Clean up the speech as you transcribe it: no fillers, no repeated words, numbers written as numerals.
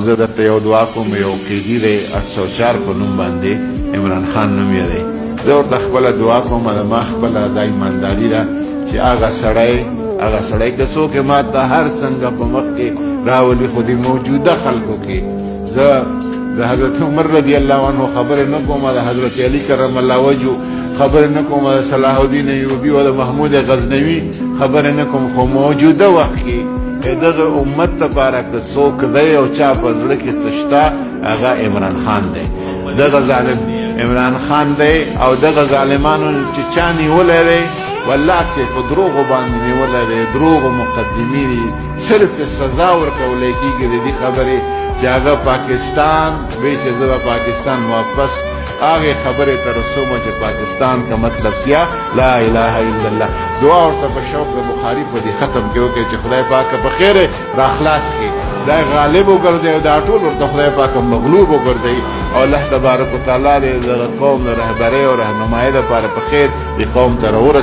زه درته یو دعا کوم یو کیدي دی 804 په نوم باندې عمران خان نوم یې دی زه ورته خپله دعا کوم د ما خپله دا ایمانداري ده چې هغه سړی که څوک یې ما ته هر څنګه په مخ کې راولي خو د موجوده خلکو کې زه د حضرت عمر رضی الله عنه خبرې نه کوم د حضرت علی کرم الله وجهه خبرې نه کوم د صلاح الدین ایوبي او د محمود غزنوي خبرې نه کوم خو موجوده وخت کې دغه امت لپاره که څوک دی او چا په زړه کې څه شته هغه عمران خان دی دغه ظالم عمران خان دی او دغه ظالمانو چې چا نیولی دی والله چې په دروغو باندې نیولی دی دروغو مقدمې دي صرف سزا ورکولی کېږي د دې خبرې چې هغه پاکستان وایي چې زه به پاکستان واپس هغې خبرې ته رسومه چې پاکستان کا مطلب کیا لا اله الا الله دعا ورته په شوق د بخاري په دې ختم کې وکړئ چې خدای پاکه په خیره را خلاص کړي دا غالب وګرځوي او دا ټول ورته خدای پاکه مغلوب وګرځوي او الله تبارک وتعالی د قوم د رهبرۍ او رهنمایۍ لپاره په خیر دې قوم ته راورسوي